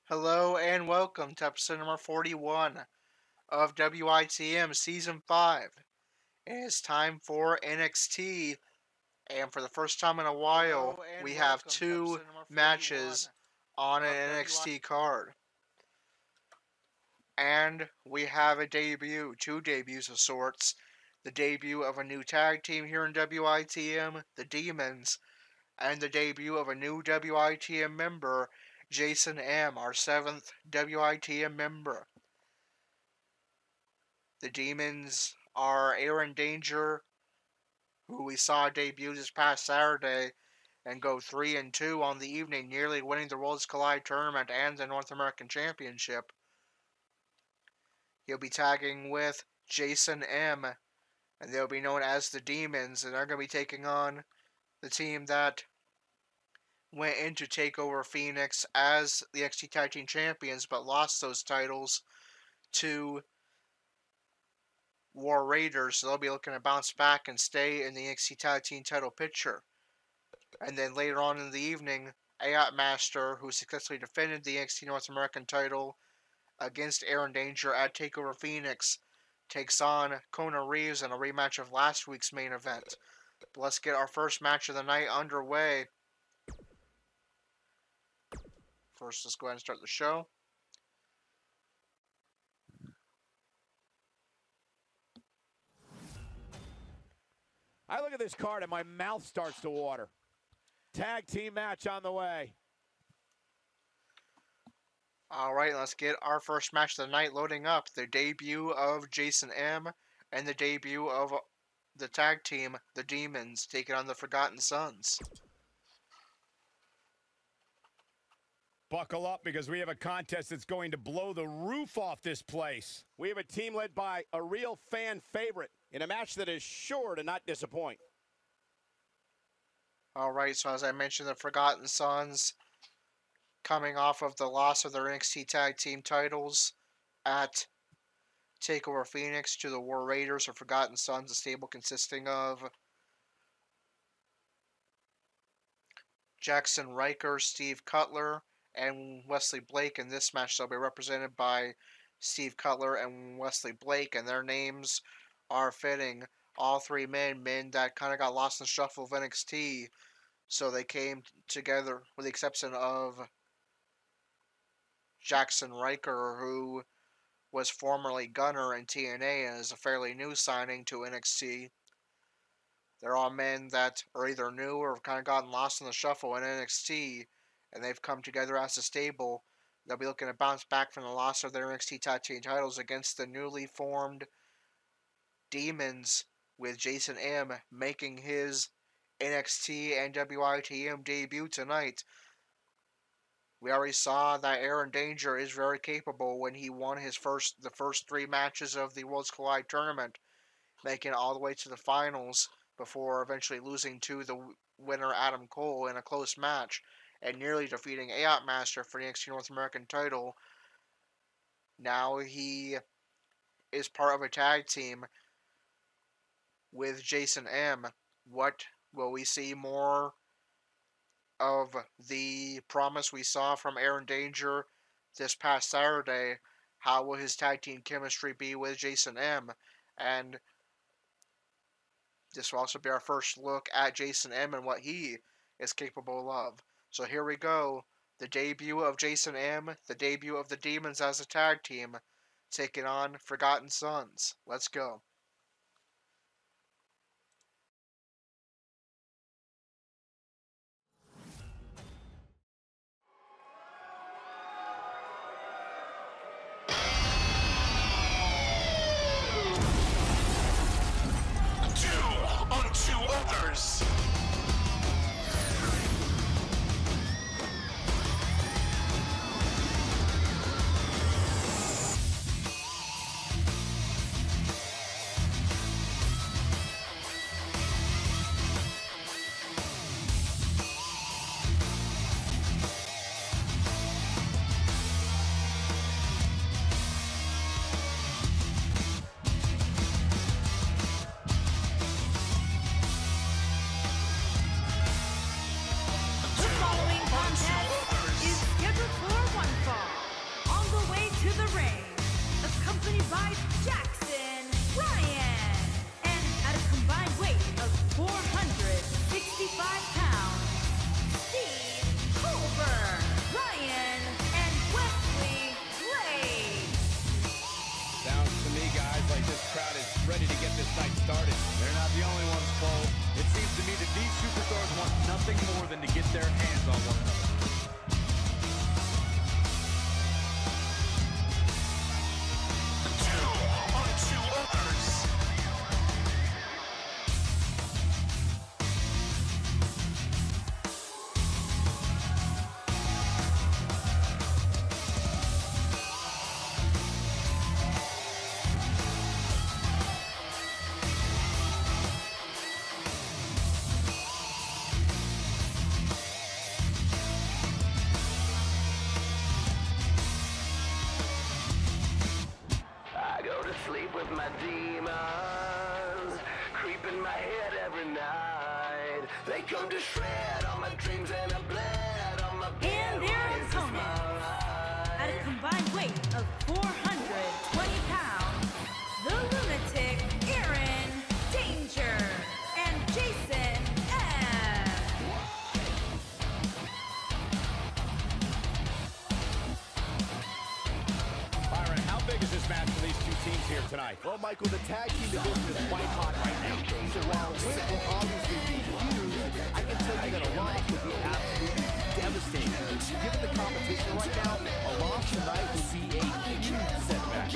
Hello and welcome to episode number 41 of WITM Season 5. It is time for NXT, and for the first time in a while, we have two matches on an NXT card. And we have a debut, two debuts of sorts. The debut of a new tag team here in WITM, the Demons, and the debut of a new WITM member, Jason M., our 7th WITM member. The Demons are Aaron Danger, who we saw debut this past Saturday and go 3-2 on the evening, nearly winning the Worlds Collide tournament and the North American Championship. He'll be tagging with Jason M., and they'll be known as the Demons, and they're going to be taking on the team that went into TakeOver Phoenix as the NXT Tag Team Champions, but lost those titles to War Raiders, so they'll be looking to bounce back and stay in the NXT Tag Team title picture. And then later on in the evening, Aiot Master, who successfully defended the NXT North American title against Aaron Danger at TakeOver Phoenix, takes on Kona Reeves in a rematch of last week's main event. But let's get our first match of the night underway. First, let's go ahead and start the show. I look at this card and my mouth starts to water. Tag team match on the way. Alright, let's get our first match of the night loading up. The debut of Jason M. and the debut of the tag team, the Demons, taking on the Forgotten Sons. Buckle up because we have a contest that's going to blow the roof off this place. We have a team led by a real fan favorite in a match that is sure to not disappoint. Alright, so as I mentioned, the Forgotten Sons coming off of the loss of their NXT Tag Team titles at TakeOver Phoenix to the War Raiders or Forgotten Sons, a stable consisting of Jackson Riker, Steve Cutler, and Wesley Blake. In this match, they'll be represented by Steve Cutler and Wesley Blake, and their names are fitting. All three men that kind of got lost in the shuffle of NXT, so they came together, with the exception of Jackson Riker, who was formerly Gunner in TNA and is a fairly new signing to NXT. They're all men that are either new or have kind of gotten lost in the shuffle in NXT, and they've come together as a stable. They'll be looking to bounce back from the loss of their NXT Tag Team titles against the newly formed Demons, with Jason M. making his NXT and WITM debut tonight. We already saw that Aaron Danger is very capable when he won the first three matches of the Worlds Collide tournament, making it all the way to the finals before eventually losing to the winner Adam Cole in a close match and nearly defeating Aiot Master for the NXT North American title. Now he is part of a tag team with Jason M. What will we see more of the promise we saw from Aaron Danger this past Saturday? How will his tag team chemistry be with Jason M? And this will also be our first look at Jason M and what he is capable of. So here we go. The debut of Jason M, the debut of the Demons as a tag team, taking on Forgotten Sons. Let's go. Others. by Jackson Ryan. And at a combined weight of 465 pounds, Steve Colbert, Ryan, and Wesley Blade. Sounds to me, guys, like this crowd is ready to get this night started. They're not the only ones, Cole. It seems to me that these superstars want nothing more than to get their hands on one another. Sleep with my demons, creeping my head every night. They come to shred all my dreams and I bled on my bed. And their opponent, at a combined weight of 420 pounds, the lunatic Aaron Danger and Jason M. Byron, how big is this match for these two teams here tonight? Well, Michael, the tag team division is quite hot right now. So while a win will obviously be huge, I can tell you that a loss would be absolutely devastating. Given the competition right now, a loss tonight would be a huge setback.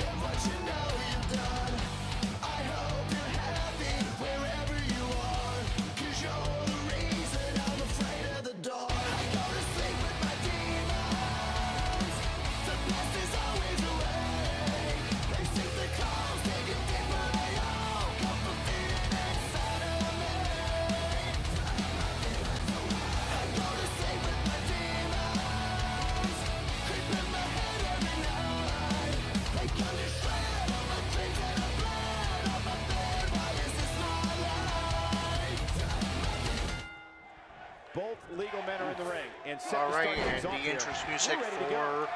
Both legal men are in the ring. And All right, and the entrance music for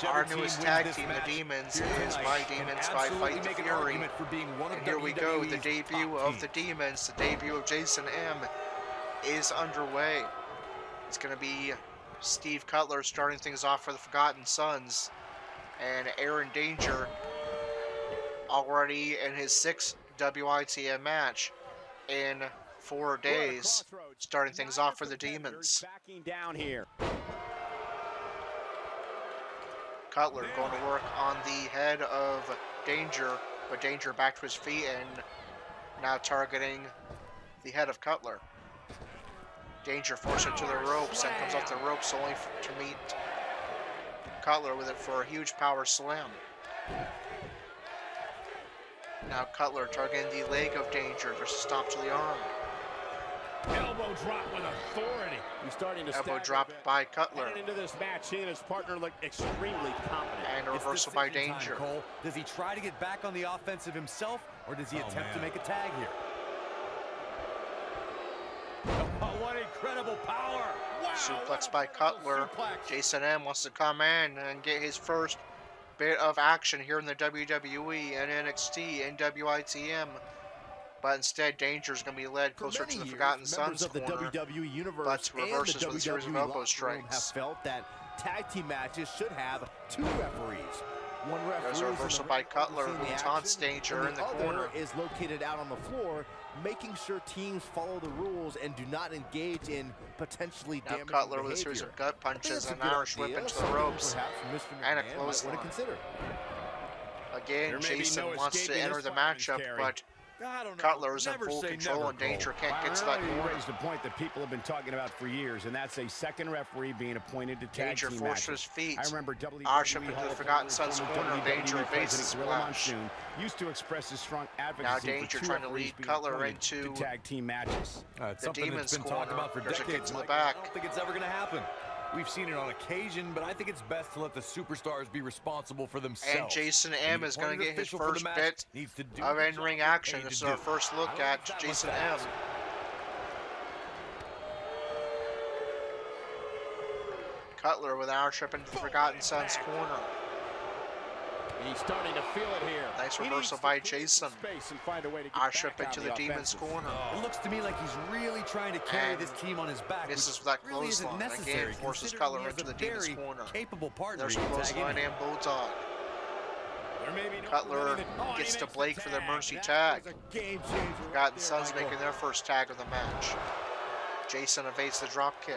our newest tag team, the Demons, is My Demons by Fight the Fury. And here we go, the debut of the Demons, the debut of Jason M is underway. It's going to be Steve Cutler starting things off for the Forgotten Sons, and Aaron Danger already in his 6th WITM match in 4 days, starting things off for the Demons. Backing down here. Cutler going to work on the head of Danger, but Danger back to his feet and now targeting the head of Cutler. Danger forced it to the ropes and comes off the ropes only to meet Cutler with it for a huge power slam. Now Cutler targeting the leg of Danger, just a stomp to the arm. Elbow drop with authority. He's starting to elbow drop by Cutler. Heading into this match, he and his partner look extremely confident. And a reversal by Danger. Cole. Does he try to get back on the offensive himself, or does he attempt to make a tag here? Oh, what incredible power! Wow, suplex by Cutler. Suplex. Jason M wants to come in and get his first bit of action here in the WWE and NXT and WITM. But instead, Danger's going to be led closer to the Forgotten Sons of the corner. WWE Universe but reverses and the with a series of WWE elbow locker room have strikes. felt that tag team matches should have 2 referees. One referee There's a reversal by Cutler who taunts Danger in the corner. Is located out on the floor, making sure teams follow the rules and do not engage in potentially Now damaging Cutler with a behavior. series of gut punches, I an think that's a Irish good whip idea, into the something ropes, perhaps Mr. and a McMahon might clothesline. want to consider. Again, There may be Jason no wants to escaping enter this the fight, matchup, Terry. but I don't know. Cutler is in Never full say control never, and Danger Cole. can't get to that You corner. raised a point that people have been talking about for years, and that's a second referee being appointed to tag Danger team forced to matches. his feet. I remember WWE Irish up Hall into the of Forgotten Famer Sons former corner. WWE Danger evades the President Gorilla splash. Monsoon used to express his strong Now advocacy Danger for 2 trying to referees lead being Cutler appointed into to tag team matches. It's the something Demons that's been talked corner. about for There's a kick decades, to the Michael. back. I don't think it's ever going to happen. We've seen it on occasion, but I think it's best to let the superstars be responsible for themselves. And Jason M is going to get his first bit of of in-ring action. This is our first look at Jason M. Cutler with an Irish whip into the Forgotten Sons corner. He's starting to feel it here. Nice He reversal needs by to clear Jason. some space and find a way to get Aiot back into on the Demon's offensive. corner. It looks to me like he's really trying to carry And this team on his back. misses which with that really isn't clothesline. necessary, Again, forces considering Cutler he has into a the Demon's very corner. capable partner. There's he can tag clothesline in. and Bulldog. There may be no Cutler preventing it. Oh, and gets he to makes the Blake for the Mercy That tag. was a game changer right Forgotten there, Sons Michael. making their first tag of the match. Jason evades the drop kick.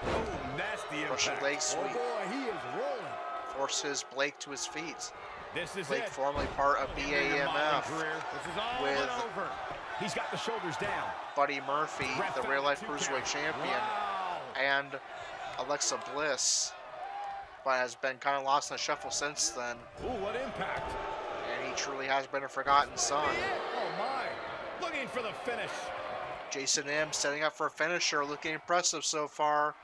Oh, nasty Russian impact. leg Oh sweep. boy, he is rolling. Forces Blake to his feet. This is Blake it. formerly part of In your modeling BAMF. career, this is all with- but over. He's got the shoulders down. Buddy Murphy, Ref the found real life two Cruiserweight count. champion, Wow. and Alexa Bliss, but has been kind of lost in the shuffle since then. Ooh, what impact. And he truly has been a forgotten son. Oh my. Looking for the finish. Jason M setting up for a finisher, looking impressive so far.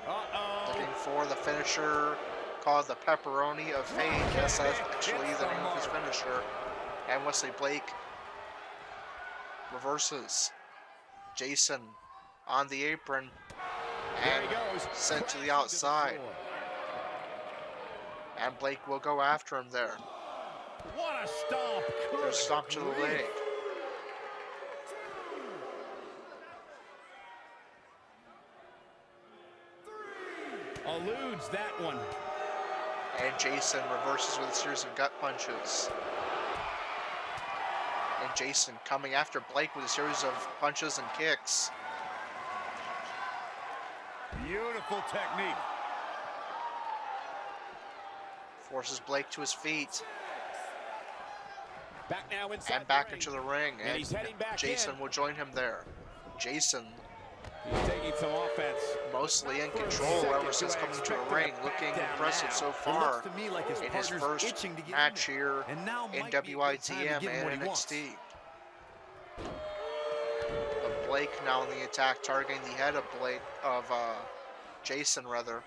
Uh-oh. Looking for the finisher called the Pepperoni of Fate. Yes, that's actually the name of his finisher. And Wesley Blake reverses. Jason on the apron There and he goes. sent to Crashes the outside. floor. And Blake will go after him there. What a stomp. There's a stomp to the leg. Eludes that one. And Jason reverses with a series of gut punches. And Jason coming after Blake with a series of punches and kicks. Beautiful technique. Forces Blake to his feet Back now inside and back the into the ring. And he's heading back Jason in. will join him there. Jason He's taking some offense. mostly in For a control second, ever since do I coming to the expect him ring, to looking back down impressive now? so It far looks to me like his in his partner's first itching to get match in here there. And now in might be a good time to WITM give him what and he wants. NXT. But Blake now on the attack, targeting the head of Jason rather.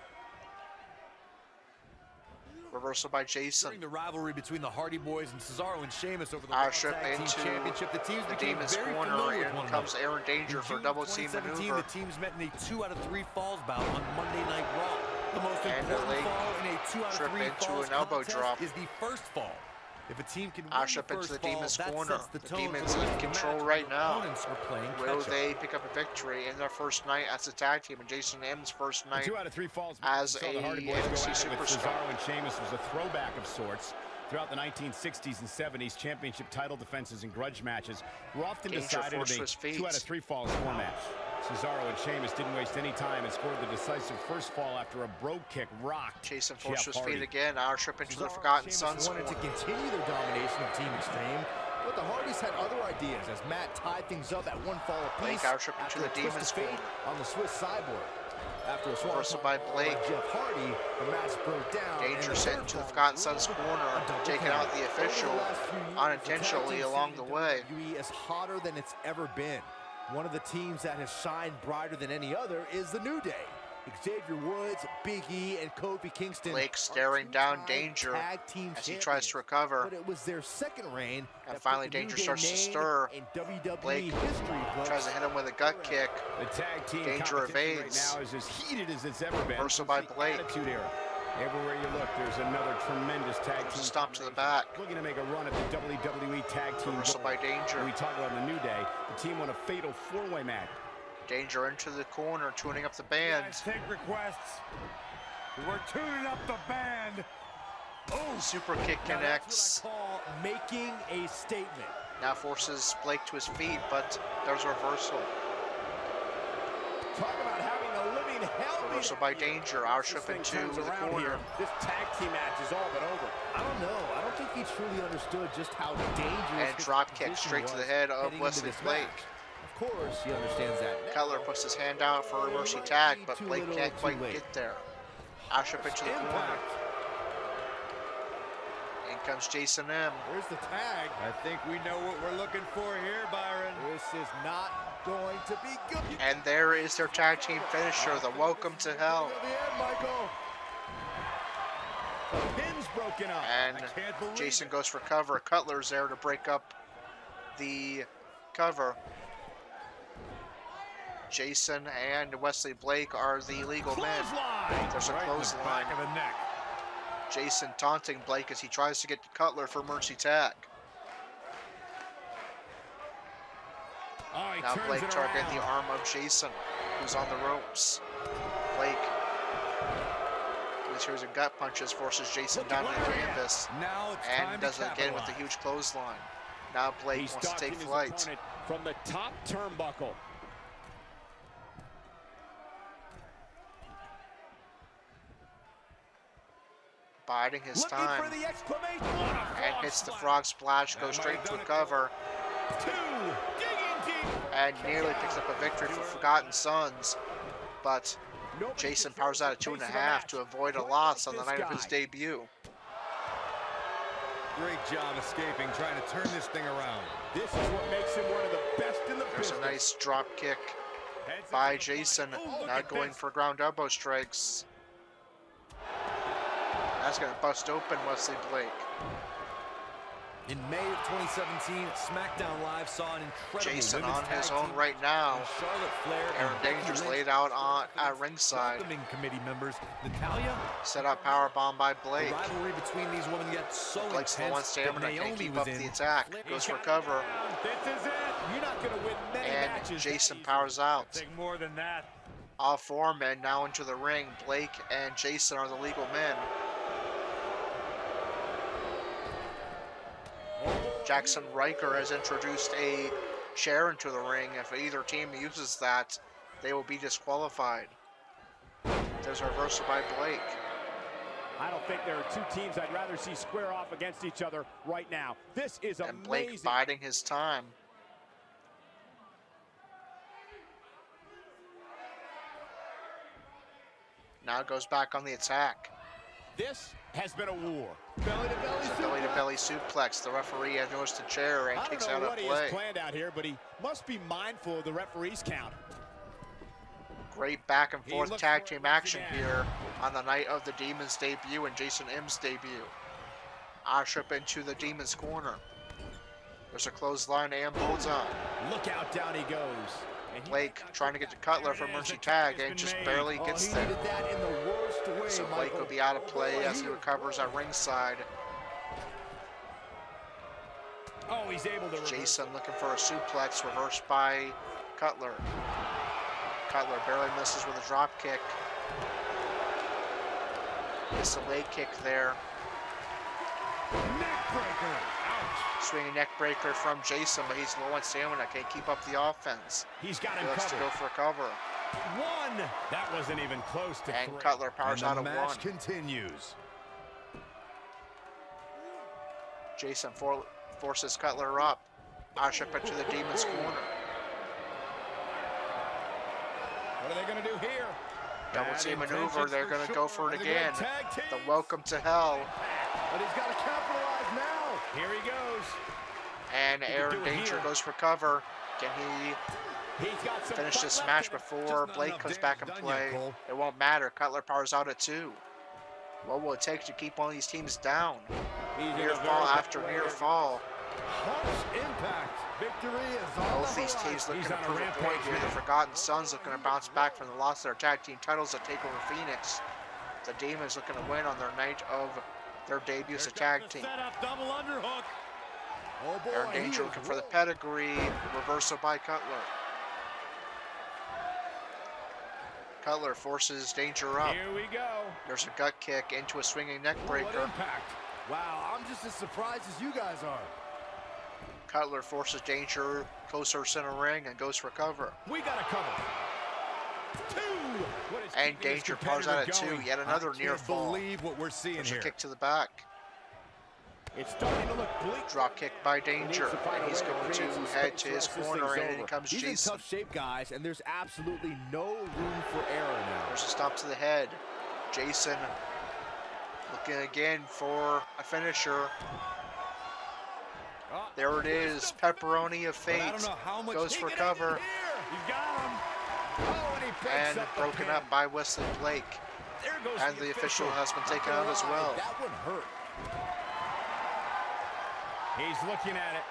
Reversal by Jason. During the rivalry between the Hardy Boys and Cesaro and Sheamus over the Aiot Tag Team into Championship, the teams The became Demon's very corner. familiar with In one comes another. Aaron Danger In for a June double of team 2017, maneuver. the teams met in a 2 out of 3 falls bout on Monday Night Raw. The most And a important leg fall in a 2 out of trip 3 into falls an elbow contest drop. is the first fall. If a team can win Aiot the into first the fall, Demon's that corner. sets the The tone Demons for the in rest of the control match. right Their now. opponents are playing Will catch-up. they pick up a victory in their first night as a tag team and Jason M's first night 2 out of 3 falls as saw the a Hardy Boys go NXT at it with superstar? Cesaro and Sheamus was a throwback of sorts. Throughout the 1960s and 70s, championship title defenses and grudge matches were often Danger decided in forced to a his feet. 2 out of 3 falls format. Cesaro and Sheamus didn't waste any time and scored the decisive first fall after a brogue kick rocked Jason forced to Jeff his feet Hardy. again. Aiot into the Cesaro Forgotten and Sons Sheamus wanted to corner. continue their domination of Team Extreme, but the Hardys had other ideas as Matt tied things up at 1 fall Blake apiece Aiot into after the a twist Demon's of fate corner. on the Swiss sideboard. After a Reversal by Blake. Jeff Hardy, the match broke down. Danger and sent third into the fall Forgotten was Sons a corner, double taking count. out the Over official the last few years, unintentionally the tag team along the scene in way. WWE is hotter than it's ever been. One of the teams that has shined brighter than any other is the New Day. Xavier Woods, Big E, and Kofi Kingston. Blake are staring down two-time Danger tag team as he tries to champions. recover. But it was their second reign. And that finally put the New Danger Day starts to name stir. in WWE Blake history books. Tries to hit him with a gut kick. The tag team Danger competition evades. right now is as heated as it's ever been. Reversal since by the Blake. Attitude Era. Everywhere you look, there's another tremendous tag There's a team. stomp to the combination. back. Looking to make a run at the WWE Tag Team Reversal gold. by Danger. When we talk about the New Day, the team won a fatal 4-way match. Danger into the corner, tuning up the band. Guys, take requests. We're tuning up the band. Oh, super kick Now, connects. that's what I call making a statement. Now forces Blake to his feet, but there's a reversal. Talk about having a living hell. Reversal by Danger. Aiot into the corner. This tag team match is all but over. I don't know. I don't think he truly understood just how dangerous And his drop kick position straight to was the head of heading into Wesley this Blake. match. Of course, he understands that now. Cutler puts his hand out for a mercy tag, but Blake can't quite get there. Aiot into the corner. Impact. In comes Jason M. There's the tag. I think we know what we're looking for here, Byron. This is not going to be good. And there is their tag team finisher, the Welcome to Hell. At the end, Michael. The pin's broken up. And I can't believe Jason it. goes for cover. Cutler's there to break up the cover. Jason and Wesley Blake are the legal men. Clothesline. There's a Right in the clothesline. back of the neck. Jason taunting Blake as he tries to get to Cutler for Mercy tag. Oh, he Now turns Blake it targeting around. the arm of Jason, who's on the ropes. Blake, with a series of gut punches, forces Jason down to the canvas, Now it's and time does to it again with the capitalize. huge clothesline. Now Blake He's wants to take stalking his flight. opponent from the top turnbuckle. Biding his Looking time, for the exclamation. What a and frog hits the splash. frog splash, That goes might straight have to a done it. cover, 2, digging deep. and nearly picks up a victory for Forgotten Sons. But Nobody Jason controls powers out the at 2.5 pace of the match to avoid a quite loss like on the this night of his guy. debut. Great job escaping, trying to turn this thing around. This is what makes him one of the best in the There's business. a nice drop kick Heads by into the body. Jason, Ooh, look now at going this. for ground elbow strikes. That's going to bust open Wesley Blake. In May of 2017, SmackDown Live saw an incredible Jason women's on his tag own team right now. with Charlotte Flair Aaron and Becky Danger's Lynch laid out at ringside. welcoming committee members Natalya. Set up powerbomb by The Blake. rivalry between these women gets so Blake's low on intense that stamina, can't Naomi keep was up in. the attack. Goes for cover, This is it. You're not going to win many and matches. Jason that powers out. Take more than that. All four men now into the ring. Blake and Jason are the legal men. Jackson Riker has introduced a chair into the ring. If either team uses that, they will be disqualified. There's a reversal by Blake. I don't think there are two teams I'd rather see square off against each other right now. This is And Blake amazing. biding his time. Now goes back on the attack. This has been a war. It's a belly-to-belly suplex. The referee has noticed the chair and I kicks don't out know of what he play. has planned out here, but he must be mindful of the referee's count. Great back and He forth looks tag for it team once action again. here on the night of the Demons debut and Jason M's debut. Ash up into the Demons corner. There's a clothesline and bullseye. Look out, down he goes. And he- Blake trying to get to Cutler for Mercy tag and just barely gets he there. needed that in the worst way, So Blake Michael. will be out of play Oh, boy, as he recovers at ringside. Oh, he's able to reverse. Jason looking for a suplex, reversed by Cutler. Cutler barely misses with a drop kick. Gets a leg kick there. Neck breaker. Ouch. Swinging neck breaker from Jason, but he's low on stamina, can't keep up the offense. He's got He him looks to covered. go for a cover. One. That wasn't even close to And three. Cutler powers And out the of match one. continues. Jason forces Cutler up. Ash up into the Demon's corner. What are they going to do here? Double Bad team maneuver, intentions they're for going to sure. go for it They're gonna again. tag team. The welcome to hell. But he's got to capitalize now. Here he goes. And can Aaron do it Danger here. goes for cover. Can he He's got some finish fight this left match in him. before not Blake enough comes damage back in done yet, play? Cole. It won't matter. Cutler powers out at 2. What will it take to keep one of these teams down? He's in Near a very fall bad after way near here. fall. Harsh impact. Victory is on Both the these horizon. teams looking He's to on a prove a point rampage here. The now. Forgotten Sons looking to bounce back from the loss of their tag team titles at TakeOver Phoenix. The Demons looking to win on their night of their debut as a tag team. Setup, double underhook. Oh boy, Aaron he Danger is looking for the rolling. pedigree. Reversal by Cutler. Cutler forces Danger up. Here we go. There's a gut kick into a swinging neck What breaker. impact. Wow, I'm just as surprised as you guys are. Cutler forces Danger closer center ring and goes for cover. We got a cover. 2. What is And keeping this Danger powers out at competitor 2. going? Yet another near Can't fall. believe what we're seeing There's a here. kick to the back. It's starting to look bleak. Drop kick by Danger. needs to find And a he's way to going create some to head space to or his else this corner, thing's and in over. comes He's in Jason. tough shape, guys, and there's absolutely no room for error now. There's a stomp to the head. Jason looking again for a finisher. Oh, There it is. Pepperoni of But I fate. don't know how much Goes he for can cover. Here. He's got him. Oh, and he breaks And up the broken pin. up by Wesley Blake. There goes And the official has been taken out as well. That one hurt. He's looking at it.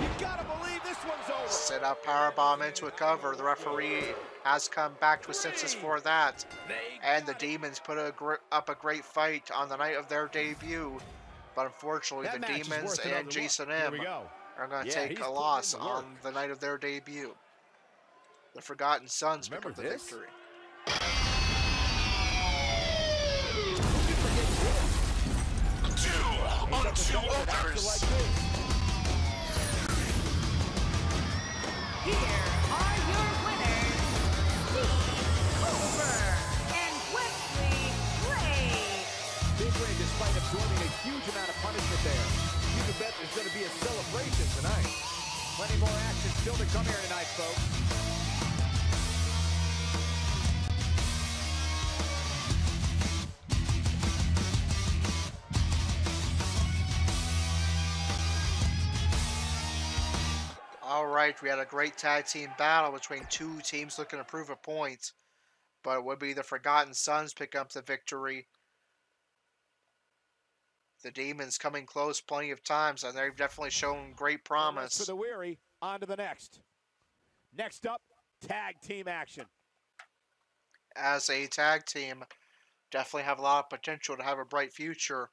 You Gotta believe this one's over. Set up powerbomb into a cover. The referee has come back to his senses for that. And the Demons put up a great fight on the night of their debut. But unfortunately, the Demons and Jason M are going to take a loss on the night of their debut. The Forgotten Sons pick up the victory. On two others. Here are your winners, Steve Over and Wesley Blake. Big Ray, despite absorbing a huge amount of punishment there, you can bet there's going to be a celebration tonight. Plenty more action still to come here tonight, folks. Alright, we had a great tag team battle between two teams looking to prove a point. But it would be the Forgotten Sons pick up the victory. The Demons coming close plenty of times, and they've definitely shown great promise. For the weary, on to the next. Next up, tag team action. As a tag team, definitely have a lot of potential to have a bright future.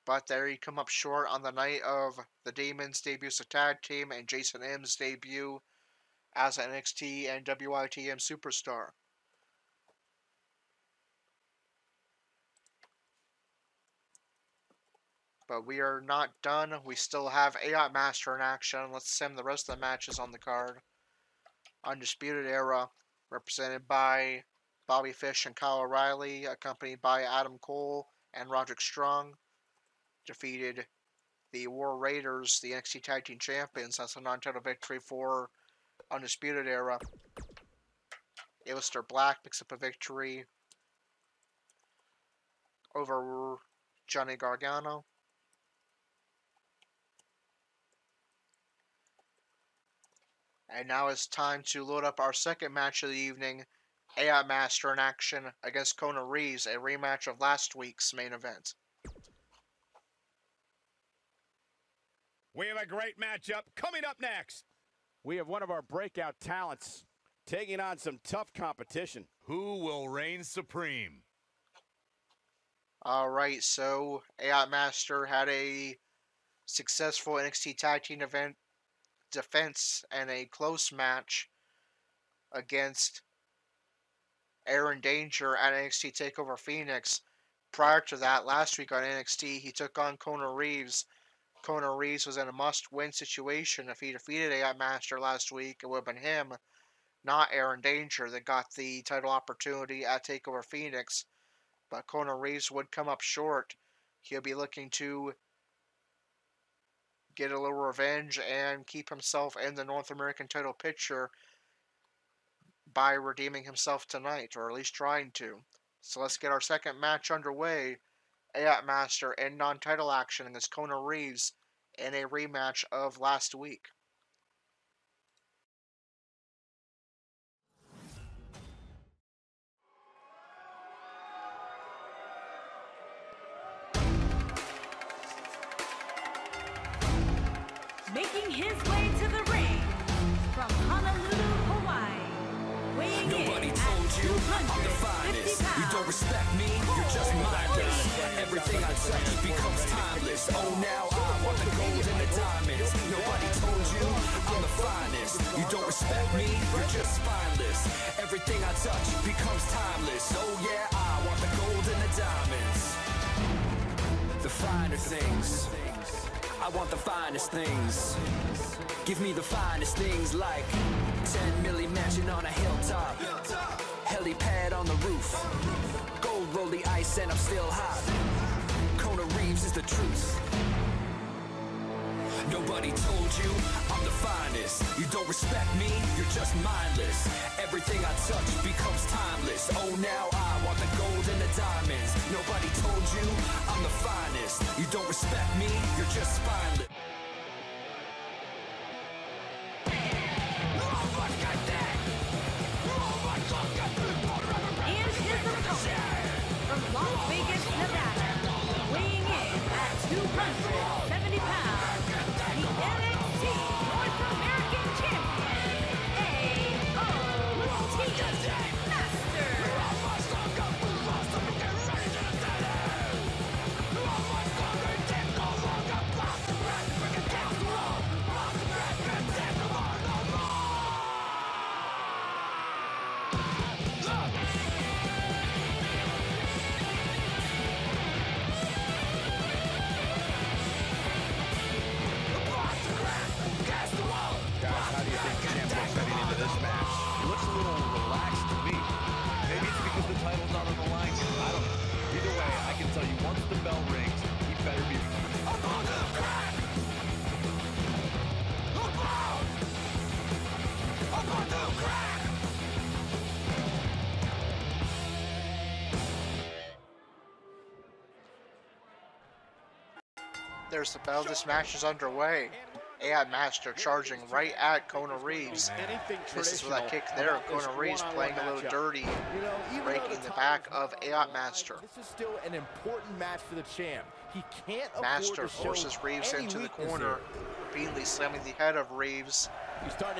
But there you come up short on the night of the Demons' debut as a tag team and Jason M's debut as an NXT and WITM superstar. But we are not done. We still have Aiot Master in action. Let's sim the rest of the matches on the card. Undisputed Era, represented by Bobby Fish and Kyle O'Reilly, accompanied by Adam Cole and Roderick Strong, defeated the War Raiders, the NXT Tag Team Champions. That's a non-title victory for Undisputed Era. Aleister Black picks up a victory over Johnny Gargano. And now it's time to load up our second match of the evening. Aiot Master in action against Kona Reeves, a rematch of last week's main event. We have a great matchup coming up next. We have one of our breakout talents taking on some tough competition. Who will reign supreme? Alright, so Aiot Master had a successful NXT Tag Team event defense and a close match against Aaron Danger at NXT TakeOver Phoenix. Prior to that, last week on NXT, he took on Kona Reeves. Kona Reeves was in a must-win situation. If he defeated Aiot Master last week, it would have been him, not Aaron Danger, that got the title opportunity at TakeOver Phoenix. But Kona Reeves would come up short. He'll be looking to get a little revenge and keep himself in the North American title picture by redeeming himself tonight, or at least trying to. So let's get our second match underway. Aiot Master in non-title action against Kona Reeves in a rematch of last week. Making his way to the ring from Honolulu, Hawaii, weighing Nobody in told at you I'm the 250 finest. pounds. You don't respect me, you're just mindless. Everything I touch becomes timeless. Oh, now I want the gold and the diamonds. Nobody told you I'm the finest. You don't respect me, you're just spineless. Everything I touch becomes timeless. Oh yeah, I want the gold and the diamonds. The finer things. I want the finest things. Give me the finest things like 10 milli mansion on a hilltop, helipad on the roof, gold roll the ice and I'm still hot. Kona Reeves is the truth. Nobody told you I'm the finest. You don't respect me, you're just mindless. Everything I touch becomes timeless. Oh, now I want the gold and the diamonds. Nobody told you I'm the finest. You don't respect me, you're just spineless. And his opponent from Las Vegas, Nevada, weighing in at 270 pounds, the NXT North this match. It looks a little relaxed to me. Maybe it's because the title's not on the line here. I don't know. Either way, I can tell you once the bell rings, he better be... There's the bell. This match is underway. Aiot Master charging right at Kona Reeves. This is where that kick there. Kona Reeves playing a little dirty, breaking the back of Aiot Master. This is still an important match for the champ. He can't Master afford to forces show Reeves any into the weakness corner, here. repeatedly slamming the head of Reeves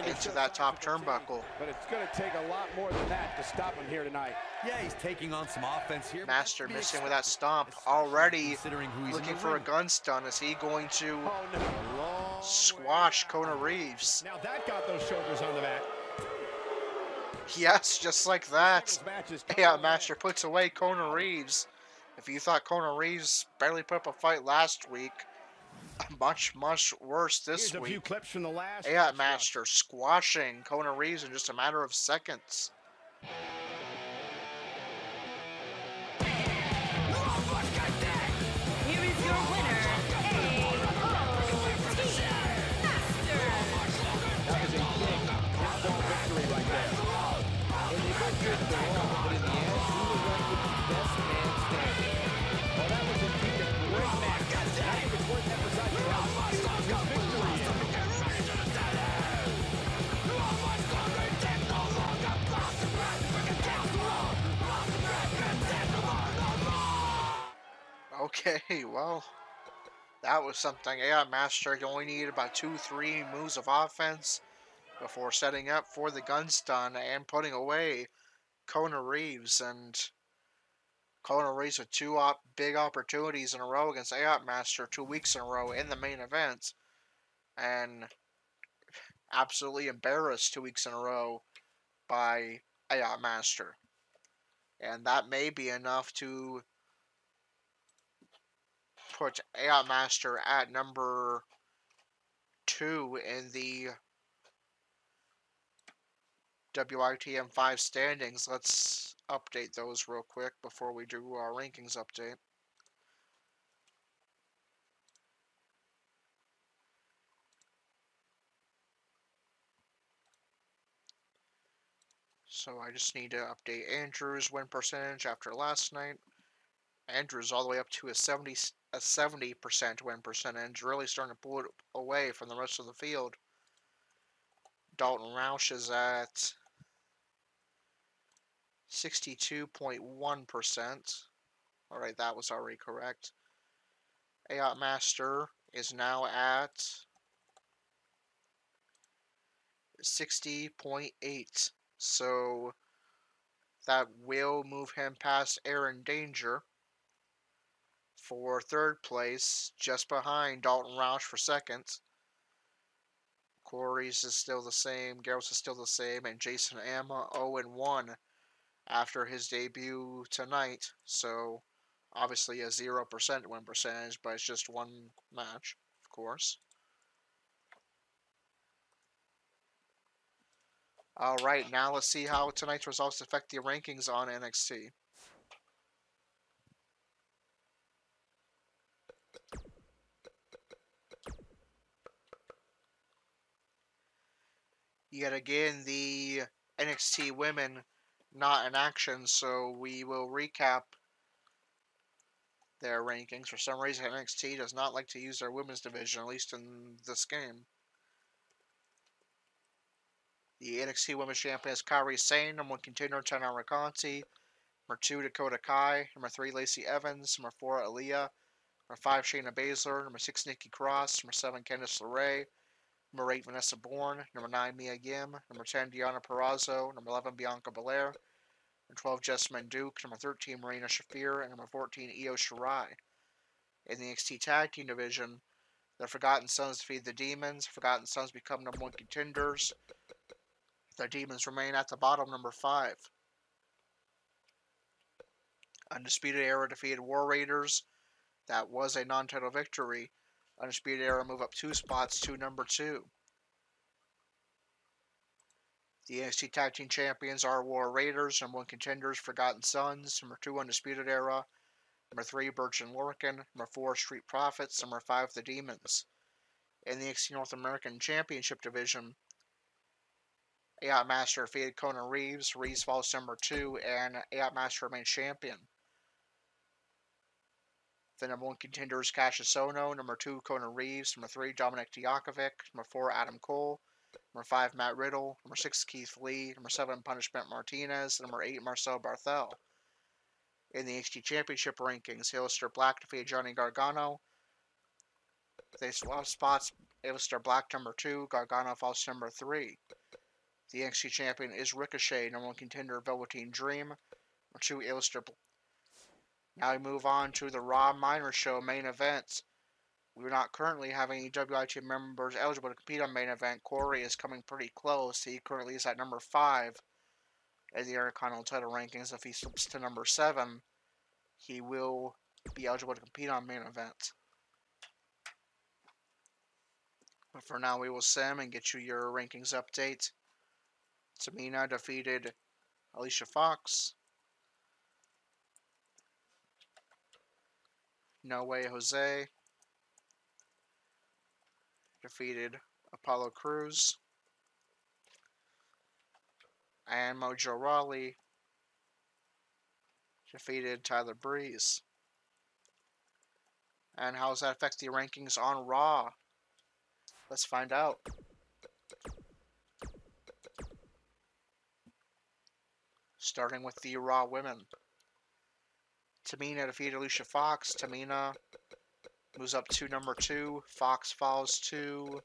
into that top turnbuckle. But it's going to take a lot more than that to stop him here tonight. Yeah, he's taking on some offense here. Master missing with that stomp. Already Considering who he's looking in the for a ring. gun stun. Is he going to Oh, no. squash Kona Reeves? Now that got those shoulders on the mat. Yes, just like that. This match is Aiot Master puts away Kona Reeves. If you thought Kona Reeves barely put up a fight last week, much worse this Here's a few week. clips from the last Aiot Master squashing Kona Reeves in just a matter of seconds. Here is your winner, Aiot Master. That was a big pinfall victory right there. And they both did the wrong, but in the end, he was left with the best man standing. Well, that was indeed a great match. I think it's worth emphasizing how huge his victory is. Okay, well, that was something. Aiot Master only needed about 2-3 moves of offense before setting up for the gun stun and putting away Kona Reeves. And Kona Reeves with two big opportunities in a row against Aiot Master 2 weeks in a row in the main event, and absolutely embarrassed 2 weeks in a row by Aiot Master. And that may be enough to put Aiot Master at number 2 in the WITM 5 standings. Let's update those real quick before we do our rankings update. So I just need to update Andrew's win percentage after last night. Andrew's all the way up to a 70% win percentage, really starting to pull it away from the rest of the field. Dalton Roush is at 62.1%. Alright, that was already correct. Aiot Master is now at 60.8. So that will move him past Aaron Danger for third place, just behind Dalton Roush for second. Corey's is still the same, Gerald's is still the same, and Jason Amma 0-1 after his debut tonight. So obviously a 0% win percentage, but it's just one match, of course. Alright, now let's see how tonight's results affect the rankings on NXT. Yet again, the NXT women not in action, so we will recap their rankings. For some reason, NXT does not like to use their women's division, at least in this game. The NXT Women's Champion is Kairi Sane, number 1 contender, Tana Conti. Number 2, Dakota Kai. Number 3, Lacey Evans. Number 4, Aaliyah. Number 5, Shayna Baszler. Number 6, Nikki Cross. Number 7, Candice LeRae. Number 8, Vanessa Bourne. Number 9, Mia Yim. Number 10, Deonna Purrazzo. Number 11, Bianca Belair. Number 12, Jessamine Duke. Number 13, Marina Shafir. And number 14, Io Shirai. In the NXT Tag Team Division, the Forgotten Sons defeat the Demons. Forgotten Sons become number 1 contenders. The Demons remain at the bottom, number 5. Undisputed Era defeated War Raiders. That was a non-title victory. Undisputed Era move up 2 spots to number 2. The NXT Tag Team Champions are War Raiders, number 1 contenders, Forgotten Sons, number 2 Undisputed Era, number 3 Birch and Lorcan, number 4 Street Profits, number 5 The Demons. In the NXT North American Championship division, Aiot Master defeated Kona Reeves. Reeves falls to number 2, and Aiot Master remains champion. The number 1 contender is Cassius Ohno, number 2 Kona Reeves, number 3 Dominic Dijakovic, number 4 Adam Cole, number 5 Matt Riddle, number 6 Keith Lee, number 7 Punishment Martinez, number 8 Marcel Barthel. In the NXT Championship rankings, Aleister Black defeated Johnny Gargano. They swap spots. Aleister Black number 2, Gargano falls to number 3. The NXT champion is Ricochet, number 1 contender Velveteen Dream, number 2 Aleister Black. Now we move on to the Raw Minor Show main event. We're not currently having any WITM members eligible to compete on main event. Corey is coming pretty close. He currently is at number 5 in the Intercontinental title rankings. If he slips to number 7, he will be eligible to compete on main event. But for now, we will sim and get you your rankings update. Tamina defeated Alicia Fox. No Way Jose defeated Apollo Crews. And Mojo Rawley defeated Tyler Breeze. And how does that affect the rankings on Raw? Let's find out. Starting with the Raw women. Tamina defeated Alicia Fox. Tamina moves up to number 2. Fox falls to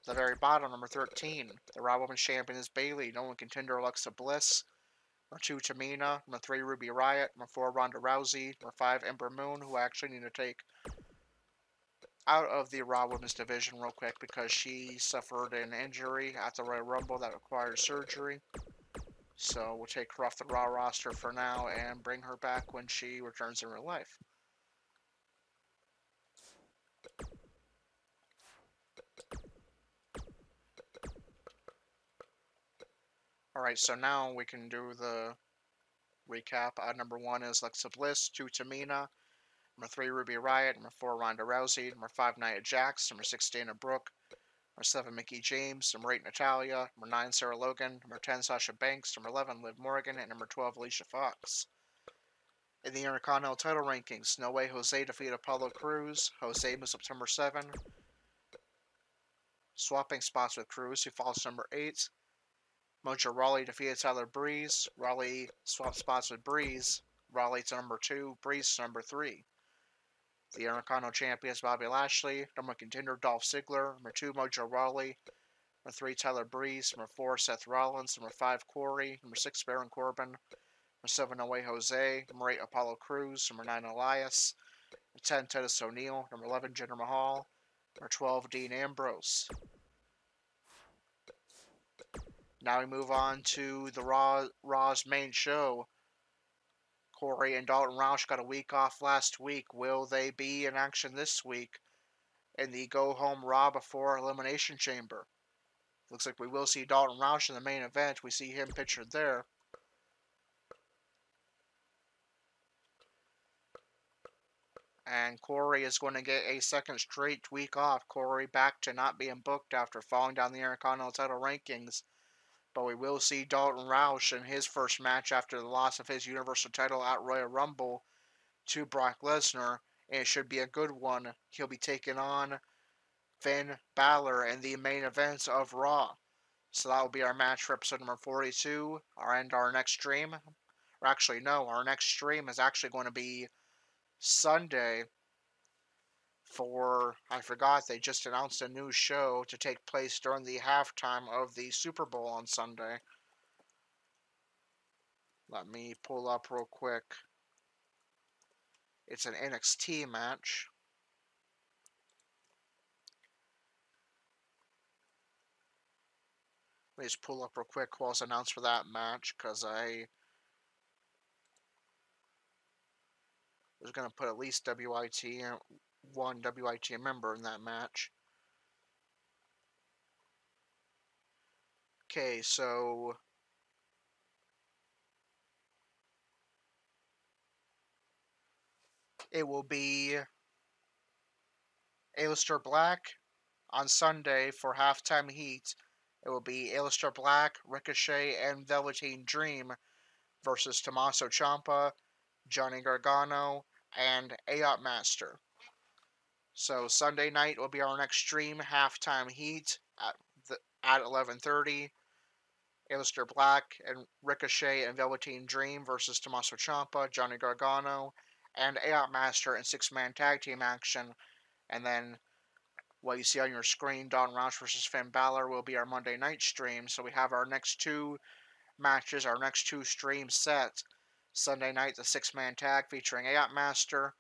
the very bottom, number 13. The Raw Women's Champion is Bayley. No 1 contender Alexa Bliss. Number 2 Tamina. Number 3 Ruby Riott. Number 4 Ronda Rousey. Number 5 Ember Moon, who I actually need to take out of the Raw Women's division real quick because she suffered an injury at the Royal Rumble that required surgery. So we'll take her off the Raw roster for now and bring her back when she returns in real life. Alright, so now we can do the recap. Number 1 is Alexa Bliss, 2 Tamina, number 3 Ruby Riott, number 4 Ronda Rousey, number 5 Nia Jax, number 6 Dana Brooke, number 7 Mickie James, number 8 Natalya, number 9 Sarah Logan, number 10 Sasha Banks, number 11 Liv Morgan, and number 12 Alicia Fox. In the Intercontinental title rankings, No Way Jose defeated Apollo Crews. Jose moves up to number 7, swapping spots with Crews, who falls to number 8. Mojo Rawley defeated Tyler Breeze. Rawley swapped spots with Breeze. Rawley to number 2, Breeze to number 3. The Intercontinental Champion is Bobby Lashley. Number 1 contender Dolph Ziggler. Number 2 Mojo Rawley. Number 3 Tyler Breeze. Number 4 Seth Rollins. Number 5 Corey. Number 6 Baron Corbin. Number 7 No Way Jose. Number 8 Apollo Crews. Number 9 Elias. Number 10 Titus O'Neil. Number 11 Jinder Mahal. Number 12 Dean Ambrose. Now we move on to the Raw's main show. Corey and Dalton Roush got a week off last week. Will they be in action this week in the Go Home Raw before Elimination Chamber? Looks like we will see Dalton Roush in the main event. We see him pictured there. And Corey is going to get a second straight week off. Corey back to not being booked after falling down the Intercontinental title rankings. But we will see Dalton Roush in his first match after the loss of his Universal title at Royal Rumble to Brock Lesnar. And it should be a good one. He'll be taking on Finn Balor in the main event of Raw. So that will be our match for episode number 42. Our next stream. Or actually, no. Our next stream is actually going to be Sunday. I forgot, they just announced a new show to take place during the halftime of the Super Bowl on Sunday. Let me pull up real quick. It's an NXT match. Let me just pull up real quick while it's announced for that match, because I was going to put at least one WITM member in that match. Okay, so it will be Aleister Black on Sunday for halftime heat. It will be Aleister Black, Ricochet, and Velveteen Dream versus Tommaso Ciampa, Johnny Gargano, and Aiot Master. So Sunday night will be our next stream, halftime heat at 11:30. Aleister Black and Ricochet and Velveteen Dream versus Tommaso Ciampa, Johnny Gargano, and Aiot Master in six-man tag team action. And then what you see on your screen, Dalton Roush versus Finn Balor, will be our Monday night stream. So we have our next two matches, our next two streams set. Sunday night, the six-man tag featuring Aiot Master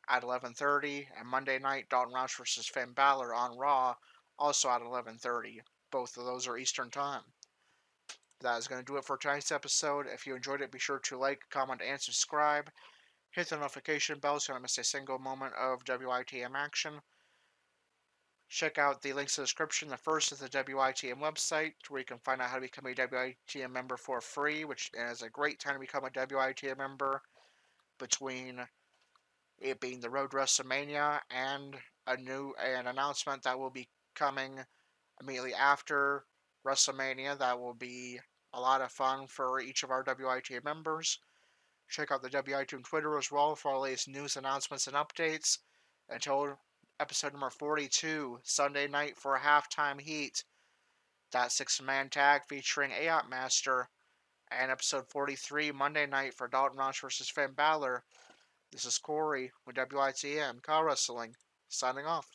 at 11:30, and Monday night, Dalton Roush versus Finn Balor on Raw, also at 11:30. Both of those are Eastern Time. That is going to do it for tonight's episode. If you enjoyed it, be sure to like, comment, and subscribe. Hit the notification bell so you don't miss a single moment of WITM action. Check out the links in the description. The first is the WITM website, where you can find out how to become a WITM member for free, which is a great time to become a WITM member between it being the road to WrestleMania and an announcement that will be coming immediately after WrestleMania. That will be a lot of fun for each of our WITM members. Check out the WITM Twitter as well for all the latest news, announcements, and updates. Until episode number 42, Sunday night for a halftime heat. That six-man tag featuring Aiot Master. And episode 43, Monday night for Dalton Roush versus Finn Balor. This is Corey with WITM Car Wrestling, signing off.